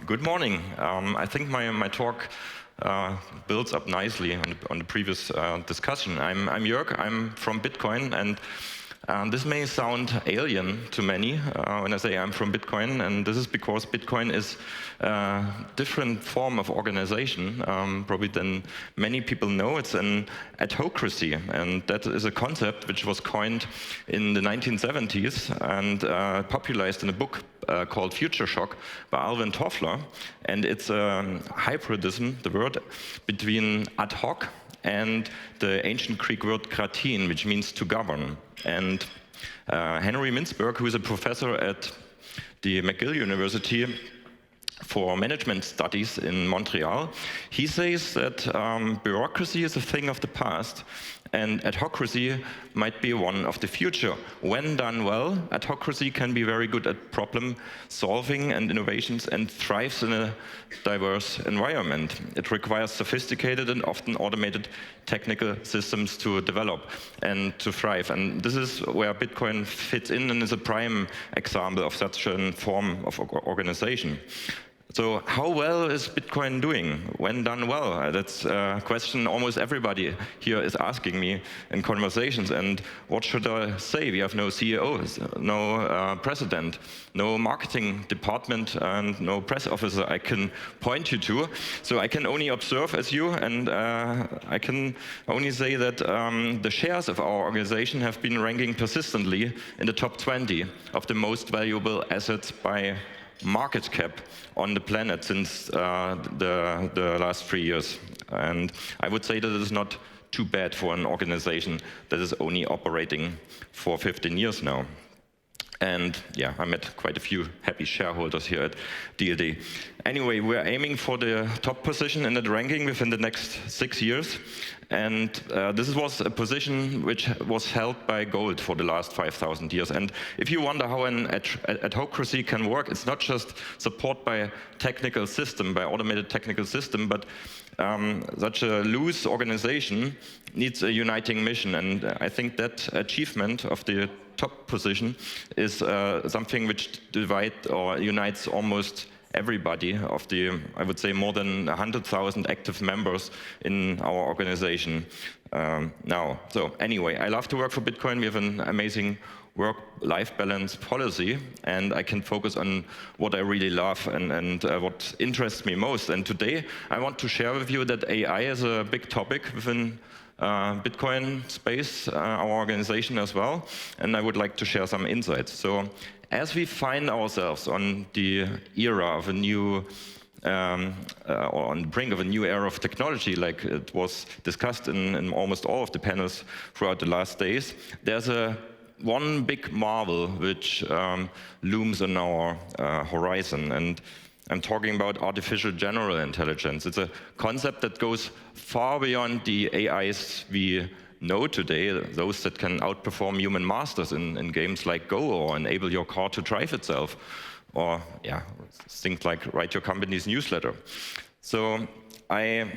Good morning. I think my talk builds up nicely on the previous discussion. I'm Jörg, I'm from Bitcoin, and this may sound alien to many when I say I'm from Bitcoin, and this is because Bitcoin is a different form of organization, probably than many people know. It's an adhocracy, and that is a concept which was coined in the 1970s and popularized in a book called Future Shock by Alvin Toffler, and it's a hybridism, the word, between ad hoc and the ancient Greek word kratein, which means to govern. And Henry Mintzberg, who is a professor at the McGill University for management studies in Montreal, he says that bureaucracy is a thing of the past, and adhocracy might be one of the future. When done well, adhocracy can be very good at problem solving and innovations and thrives in a diverse environment. It requires sophisticated and often automated technical systems to develop and to thrive. And this is where Bitcoin fits in and is a prime example of such a form of organization. So how well is Bitcoin doing when done well? That's a question almost everybody here is asking me in conversations. And what should I say? We have no CEOs, no president, no marketing department, and no press officer I can point you to. So I can only observe as you, and I can only say that the shares of our organization have been ranking persistently in the top 20 of the most valuable assets by market cap on the planet since the last 3 years. And I would say that it is not too bad for an organization that is only operating for 15 years now. And yeah, I met quite a few happy shareholders here at DLD. Anyway, we're aiming for the top position in that ranking within the next 6 years. And this was a position which was held by gold for the last 5,000 years. And if you wonder how an adhocracy can work, it's not just support by technical system, by automated technical system, but such a loose organization needs a uniting mission. And I think that achievement of the top position is something which divides or unites almost everybody of the, I would say, more than 100,000 active members in our organization now. So anyway, I love to work for Bitcoin. We have an amazing work-life balance policy, and I can focus on what I really love and what interests me most. And today, I want to share with you that AI is a big topic within Bitcoin space, our organization as well, and I would like to share some insights. So as we find ourselves on the era of a new, or on the brink of a new era of technology, like it was discussed in almost all of the panels throughout the last days, there's one big marvel which looms on our horizon, and I'm talking about artificial general intelligence. It's a concept that goes far beyond the AIs we know today, those that can outperform human masters in games like Go or enable your car to drive itself, or yeah, things like write your company's newsletter. So I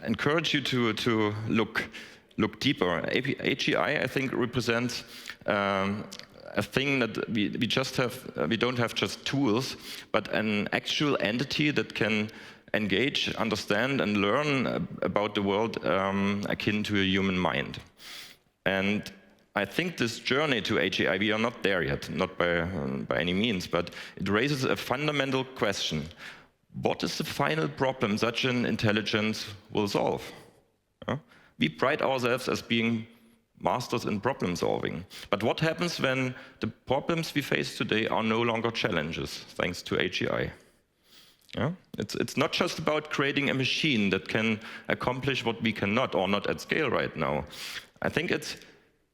encourage you to look deeper. AGI, I think, represents a thing that we don't have just tools, but an actual entity that can engage, understand, and learn about the world akin to a human mind. And I think this journey to AGI, we are not there yet, not by any means, but it raises a fundamental question. What is the final problem such an intelligence will solve? We pride ourselves as being masters in problem solving. But what happens when the problems we face today are no longer challenges, thanks to AGI? Yeah? It's not just about creating a machine that can accomplish what we cannot, or not at scale right now. I think it's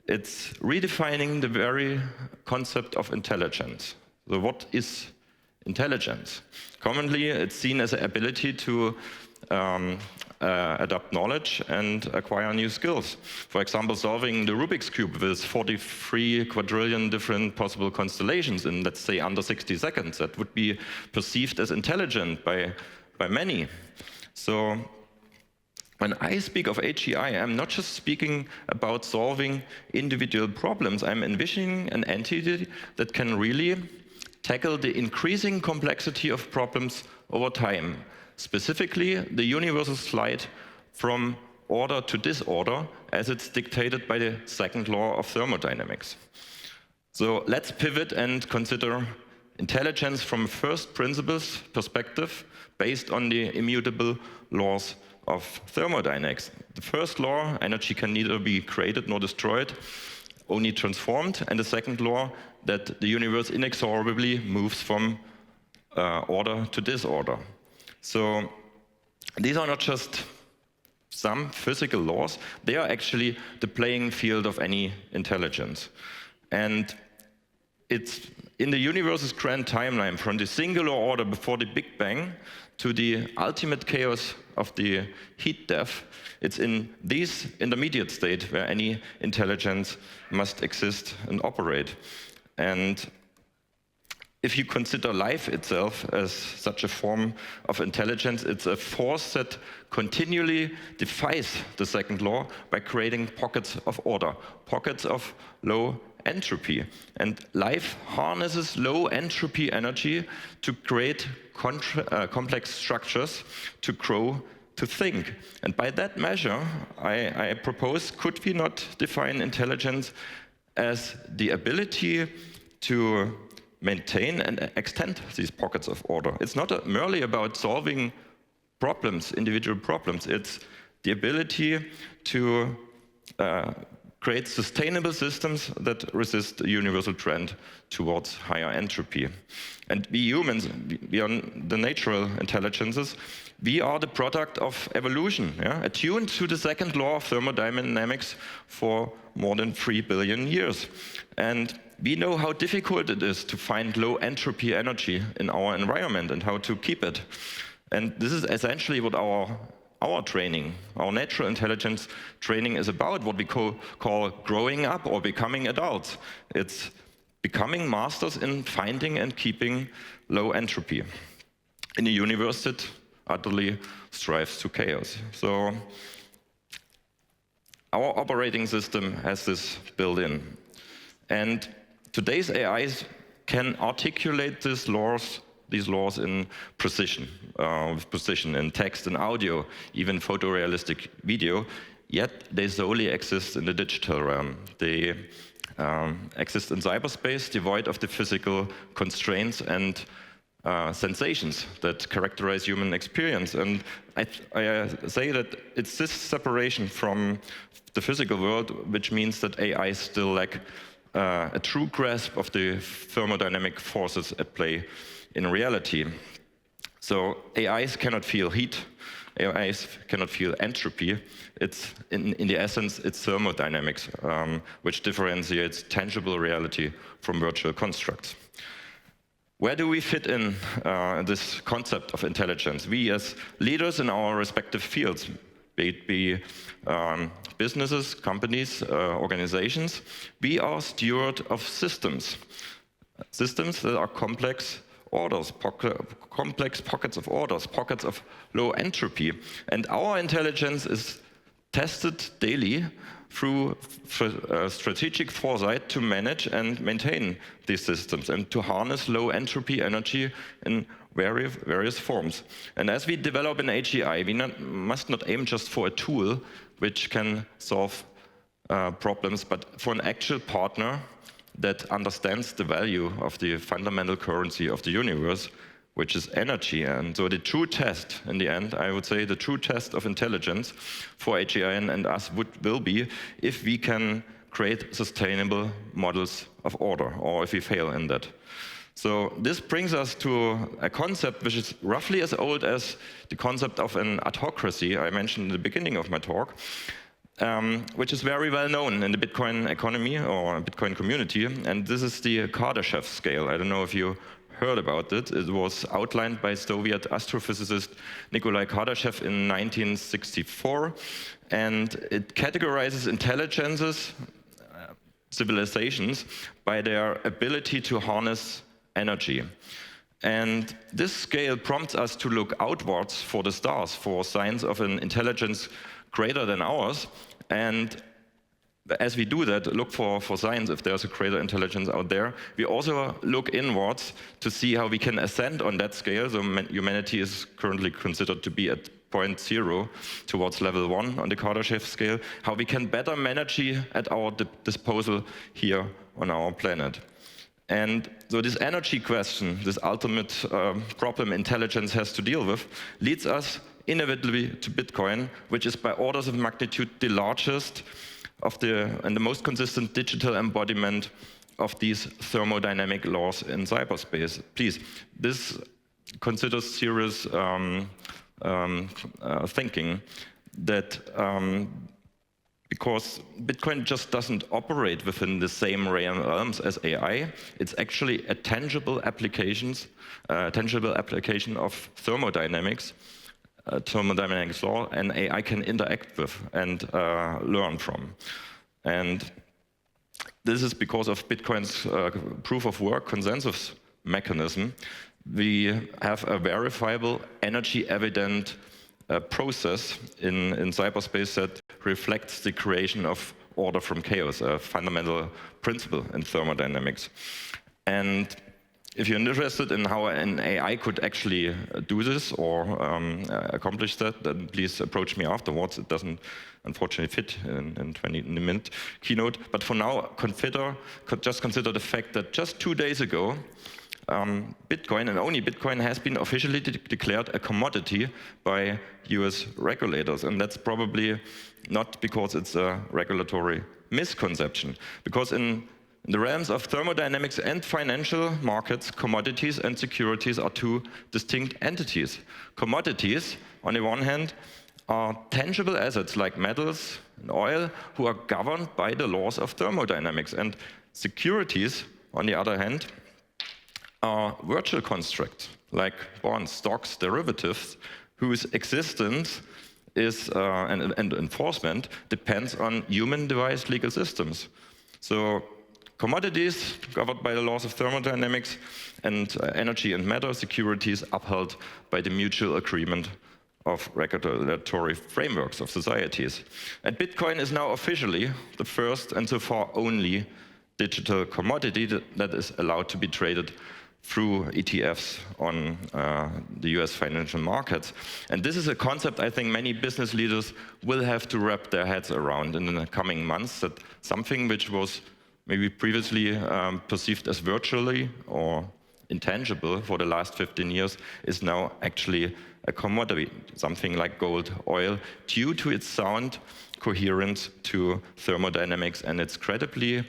redefining the very concept of intelligence. So what is intelligence? Commonly, it's seen as an ability to adopt knowledge and acquire new skills. For example, solving the Rubik's Cube with 43 quadrillion different possible constellations in, let's say, under 60 seconds. That would be perceived as intelligent by many. So when I speak of AGI, I'm not just speaking about solving individual problems. I'm envisioning an entity that can really tackle the increasing complexity of problems over time, specifically the universal slide from order to disorder as it's dictated by the second law of thermodynamics. So let's pivot and consider intelligence from a first principles perspective based on the immutable laws of thermodynamics. The first law, energy can neither be created nor destroyed, only transformed, and the second law, that the universe inexorably moves from order to disorder. So these are not just some physical laws, they are actually the playing field of any intelligence. And it's in the universe's grand timeline, from the singular order before the Big Bang to the ultimate chaos of the heat death, it's in this intermediate state where any intelligence must exist and operate. And if you consider life itself as such a form of intelligence, it's a force that continually defies the second law by creating pockets of order, pockets of low entropy. And life harnesses low entropy energy to create complex structures, to grow, to think. And by that measure, I propose, could we not define intelligence as the ability to maintain and extend these pockets of order? It's not merely about solving problems, individual problems. It's the ability to create sustainable systems that resist the universal trend towards higher entropy. And we humans, we are the natural intelligences, we are the product of evolution, attuned to the second law of thermodynamics for more than 3 billion years. And we know how difficult it is to find low entropy energy in our environment and how to keep it. And this is essentially what our training, our natural intelligence training is about, what we call growing up or becoming adults. It's becoming masters in finding and keeping low entropy in a universe that utterly strives to chaos. So our operating system has this built in. And today's AIs can articulate these laws in precision, with precision in text and audio, even photorealistic video, yet they solely exist in the digital realm. They exist in cyberspace, devoid of the physical constraints and sensations that characterize human experience. And I say that it's this separation from the physical world which means that AI still lack a true grasp of the thermodynamic forces at play in reality. So AIs cannot feel heat, AIs cannot feel entropy. It's in the essence, it's thermodynamics, which differentiates tangible reality from virtual constructs. Where do we fit in this concept of intelligence? We as leaders in our respective fields, be it businesses, companies, organizations, we are steward of systems. Systems that are complex orders, complex pockets of orders, pockets of low entropy. And our intelligence is tested daily through strategic foresight to manage and maintain these systems and to harness low entropy energy in various forms. And as we develop an AGI, we must not aim just for a tool which can solve problems, but for an actual partner that understands the value of the fundamental currency of the universe, which is energy. And so the true test, in the end, I would say the true test of intelligence for AGI and us will be if we can create sustainable models of order, or if we fail in that. So this brings us to a concept which is roughly as old as the concept of an adhocracy I mentioned in the beginning of my talk, which is very well known in the Bitcoin economy or Bitcoin community. And this is the Kardashev scale. I don't know if you heard about it. It was outlined by Soviet astrophysicist Nikolai Kardashev in 1964. And it categorizes intelligences, civilizations, by their ability to harness energy. And this scale prompts us to look outwards for the stars, for signs of an intelligence greater than ours. And as we do that, look for signs if there's a greater intelligence out there, we also look inwards to see how we can ascend on that scale. So humanity is currently considered to be at point 0 towards level 1 on the Kardashev scale, how we can better manage at our disposal here on our planet. And so this energy question, this ultimate problem intelligence has to deal with, leads us inevitably to Bitcoin, which is by orders of magnitude the largest and the most consistent digital embodiment of these thermodynamic laws in cyberspace. Please, this considers serious thinking that because Bitcoin just doesn't operate within the same realms as AI, it's actually a tangible application of thermodynamics, thermodynamics law, and AI can interact with and learn from. And this is because of Bitcoin's proof of work consensus mechanism. We have a verifiable, energy-evident process in cyberspace that reflects the creation of order from chaos, a fundamental principle in thermodynamics. And if you're interested in how an AI could actually do this or accomplish that, then please approach me afterwards. It doesn't unfortunately fit in 20-minute keynote. But for now, just consider the fact that just 2 days ago, Bitcoin, and only Bitcoin, has been officially declared a commodity by US regulators. And that's probably not because it's a regulatory misconception. Because in the realms of thermodynamics and financial markets, commodities and securities are two distinct entities. Commodities, on the one hand, are tangible assets like metals and oil who are governed by the laws of thermodynamics. And securities, on the other hand, are virtual constructs like bonds, stocks, derivatives, whose existence is and enforcement depends on human-devised legal systems. So commodities governed by the laws of thermodynamics, and energy and matter, securities upheld by the mutual agreement of regulatory frameworks of societies. And Bitcoin is now officially the first and so far only digital commodity that is allowed to be traded through ETFs on the US financial markets. And this is a concept I think many business leaders will have to wrap their heads around in the coming months, that something which was maybe previously perceived as virtually or intangible for the last 15 years is now actually a commodity, something like gold, oil, due to its sound coherence to thermodynamics and its credibly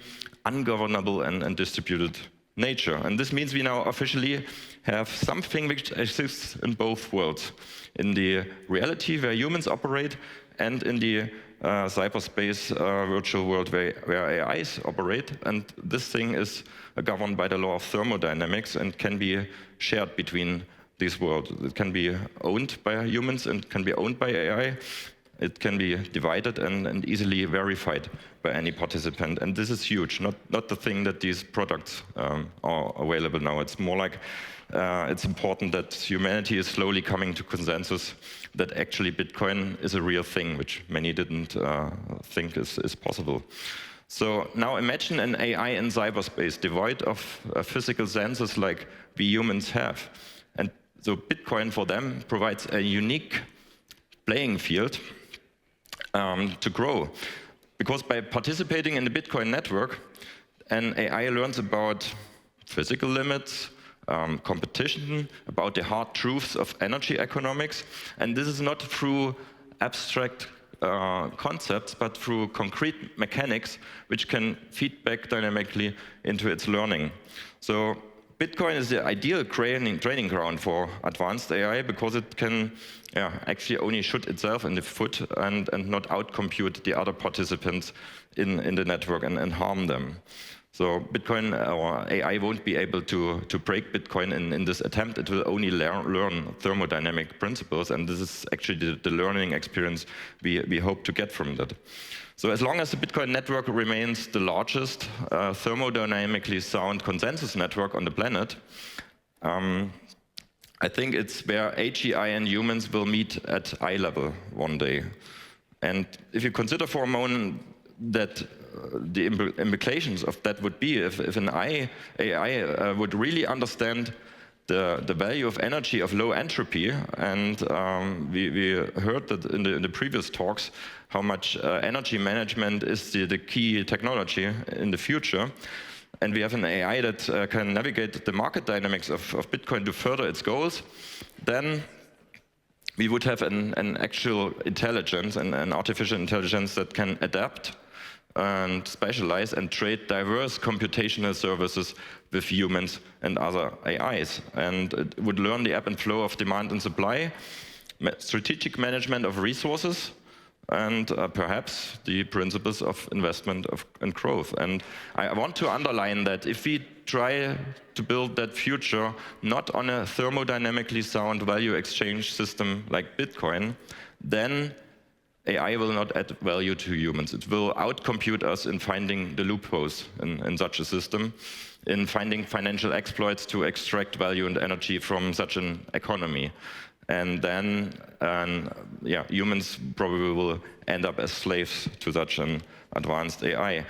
ungovernable and distributed nature. And this means we now officially have something which exists in both worlds, in the reality where humans operate and in the cyberspace virtual world where AIs operate. And this thing is governed by the law of thermodynamics and can be shared between these worlds. It can be owned by humans and can be owned by AI. It can be divided and easily verified by any participant. And this is huge, not the thing that these products are available now. It's more like it's important that humanity is slowly coming to consensus that actually Bitcoin is a real thing, which many didn't think is possible. So now imagine an AI in cyberspace devoid of physical senses like we humans have. And so Bitcoin for them provides a unique playing field to grow. Because by participating in the Bitcoin network, an AI learns about physical limits, competition, about the hard truths of energy economics. And this is not through abstract concepts, but through concrete mechanics, which can feed back dynamically into its learning. So Bitcoin is the ideal training ground for advanced AI because it can actually only shoot itself in the foot and not outcompute the other participants in the network and harm them. So Bitcoin or AI won't be able to break Bitcoin in this attempt. It will only learn thermodynamic principles, and this is actually the learning experience we hope to get from that. So as long as the Bitcoin network remains the largest thermodynamically sound consensus network on the planet, I think it's where AGI and humans will meet at eye level one day. And if you consider for a moment that the implications of that would be if an AI would really understand the value of energy of low entropy, and we heard that in the previous talks how much energy management is the key technology in the future, and we have an AI that can navigate the market dynamics of Bitcoin to further its goals, then we would have an actual intelligence and an artificial intelligence that can adapt and specialize and trade diverse computational services with humans and other AIs. And it would learn the ebb and flow of demand and supply, strategic management of resources, and perhaps the principles of investment and growth. And I want to underline that if we try to build that future not on a thermodynamically sound value exchange system like Bitcoin, then AI will not add value to humans. It will outcompute us in finding the loopholes in such a system, in finding financial exploits to extract value and energy from such an economy. And then, humans probably will end up as slaves to such an advanced AI.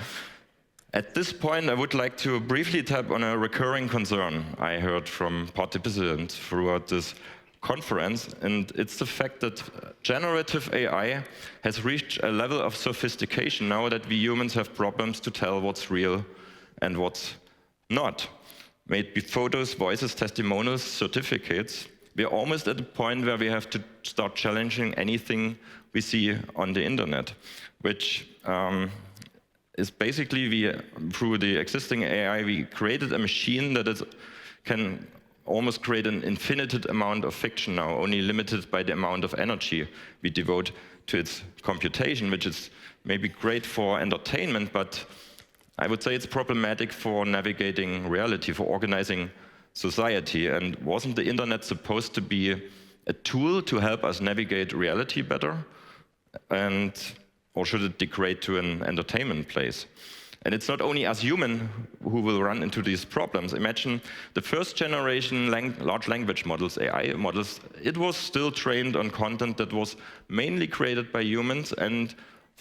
At this point, I would like to briefly tap on a recurring concern I heard from participants throughout this conference, and it's the fact that generative AI has reached a level of sophistication now that we humans have problems to tell what's real and what's not. May it be photos, voices, testimonials, certificates. We're almost at the point where we have to start challenging anything we see on the internet, which is basically, through the existing AI, we created a machine that can almost create an infinite amount of fiction now, only limited by the amount of energy we devote to its computation, which is maybe great for entertainment, but I would say it's problematic for navigating reality, for organizing society. And wasn't the internet supposed to be a tool to help us navigate reality better? Or should it degrade to an entertainment place? And it's not only us humans who will run into these problems. Imagine the first generation large language models, AI models, it was still trained on content that was mainly created by humans and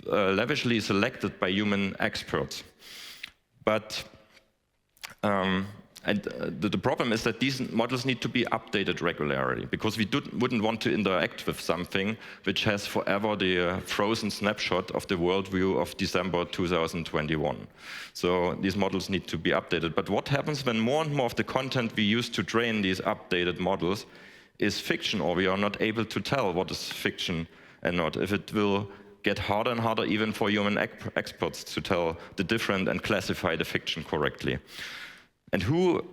lavishly selected by human experts. But the problem is that these models need to be updated regularly, because we wouldn't want to interact with something which has forever the frozen snapshot of the worldview of December 2021. So these models need to be updated. But what happens when more and more of the content we use to train these updated models is fiction, or we are not able to tell what is fiction and not? If it will get harder and harder even for human experts to tell the difference and classify the fiction correctly. And who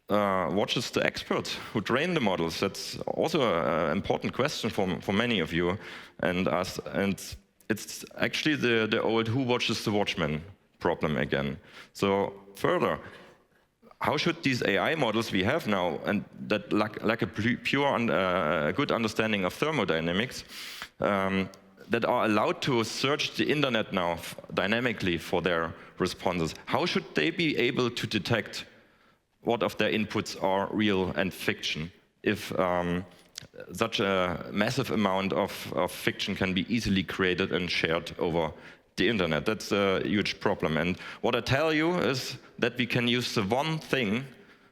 watches the experts who train the models? That's also an important question for many of you and us. And it's actually the old "who watches the watchman" problem again. So further, how should these AI models we have now, and that lack a pure and good understanding of thermodynamics, that are allowed to search the internet now dynamically for their responses, how should they be able to detect what of their inputs are real and fiction if such a massive amount of fiction can be easily created and shared over the internet? That's a huge problem. And what I tell you is that we can use the one thing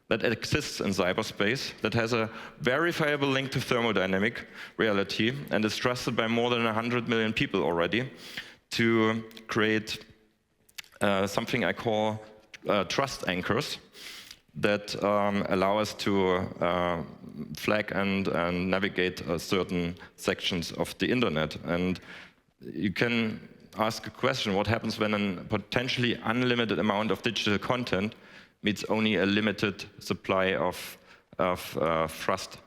that exists in cyberspace that has a verifiable link to thermodynamic reality and is trusted by more than 100 million people already, to create something I call trust anchors that allow us to flag and navigate certain sections of the internet. And you can ask a question: what happens when a potentially unlimited amount of digital content meets only a limited supply of trust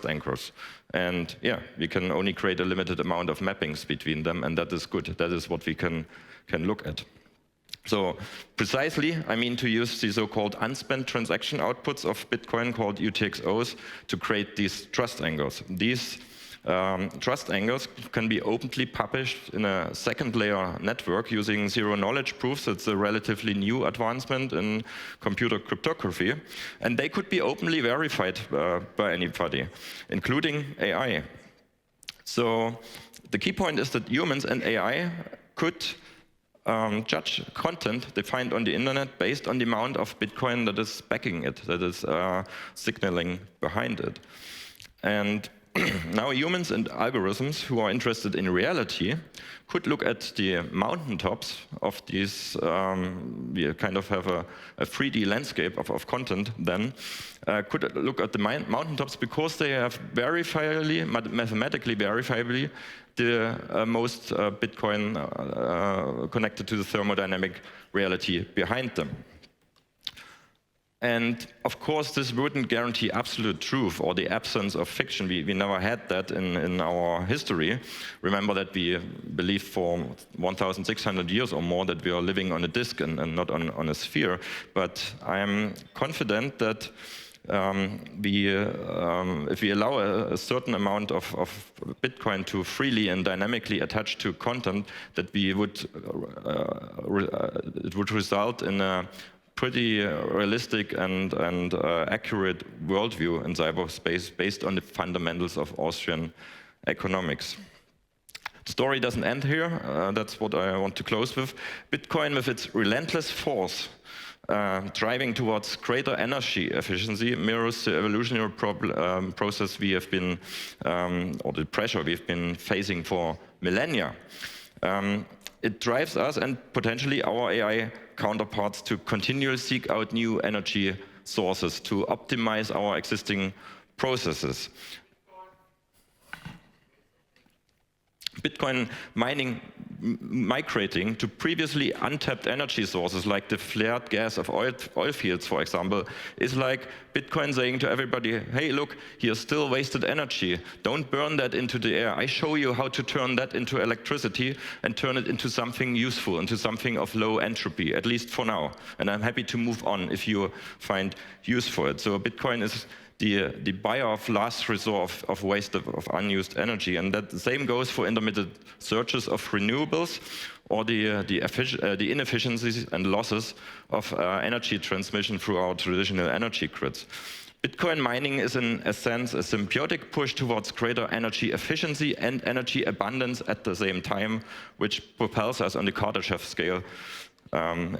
anchors? And yeah, we can only create a limited amount of mappings between them, and that is good. That is what we can look at. So precisely, I mean to use the so-called unspent transaction outputs of Bitcoin, called UTXOs, to create these trust anchors. These trust anchors can be openly published in a second layer network using zero-knowledge proofs. It's a relatively new advancement in computer cryptography. And they could be openly verified by anybody, including AI. So the key point is that humans and AI could judge content they find on the internet based on the amount of Bitcoin that is backing it, that is signaling behind it. And now humans and algorithms who are interested in reality could look at the mountaintops of these, we kind of have a 3D landscape of content then, could look at the mountaintops because they have verifiably, mathematically verifiably, the most Bitcoin connected to the thermodynamic reality behind them. And of course, this wouldn't guarantee absolute truth or the absence of fiction. We never had that in our history. Remember that we believed for 1,600 years or more that we are living on a disk and not on a sphere. But I am confident that if we allow a certain amount of Bitcoin to freely and dynamically attach to content, that we would it would result in a pretty realistic and accurate worldview in cyberspace based on the fundamentals of Austrian economics. The story doesn't end here. That's what I want to close with. Bitcoin, with its relentless force, driving towards greater energy efficiency, mirrors the evolutionary process we have been, or the pressure we've been facing for millennia. It drives us and potentially our AI counterparts to continually seek out new energy sources to optimize our existing processes. Bitcoin mining migrating to previously untapped energy sources like the flared gas of oil fields, for example, is like Bitcoin saying to everybody, hey, look, here's still wasted energy. Don't burn that into the air. I show you how to turn that into electricity and turn it into something useful, into something of low entropy, at least for now. And I'm happy to move on if you find use for it. So Bitcoin is the buyer of last resort of waste of unused energy. And that the same goes for intermittent surges of renewables or the inefficiencies and losses of energy transmission through our traditional energy grids. Bitcoin mining is in a sense a symbiotic push towards greater energy efficiency and energy abundance at the same time, which propels us on the Kardashev scale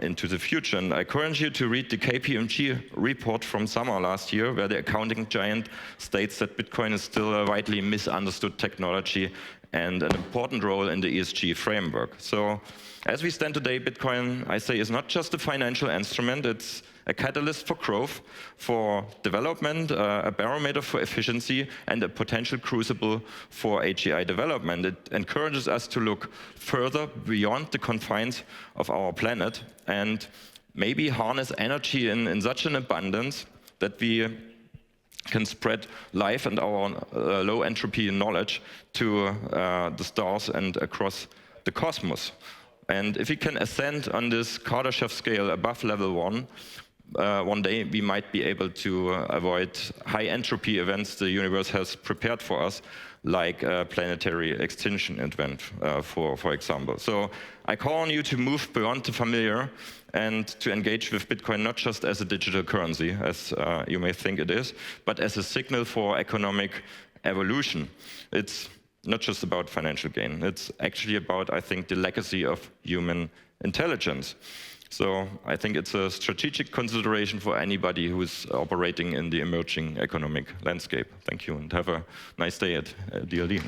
into the future. And I encourage you to read the KPMG report from summer last year, where the accounting giant states that Bitcoin is still a widely misunderstood technology and an important role in the ESG framework. So as we stand today, Bitcoin, I say, is not just a financial instrument, it's a catalyst for growth, for development, a barometer for efficiency, and a potential crucible for AGI development. It encourages us to look further beyond the confines of our planet and maybe harness energy in such an abundance that we can spread life and our low entropy knowledge to the stars and across the cosmos. And if we can ascend on this Kardashev scale above level 1, one day we might be able to avoid high entropy events the universe has prepared for us, like a planetary extinction event, for example. So I call on you to move beyond the familiar and to engage with Bitcoin not just as a digital currency, as you may think it is, but as a signal for economic evolution. It's not just about financial gain. It's actually about, I think, the legacy of human intelligence. So I think it's a strategic consideration for anybody who's operating in the emerging economic landscape. Thank you, and have a nice day at DLD.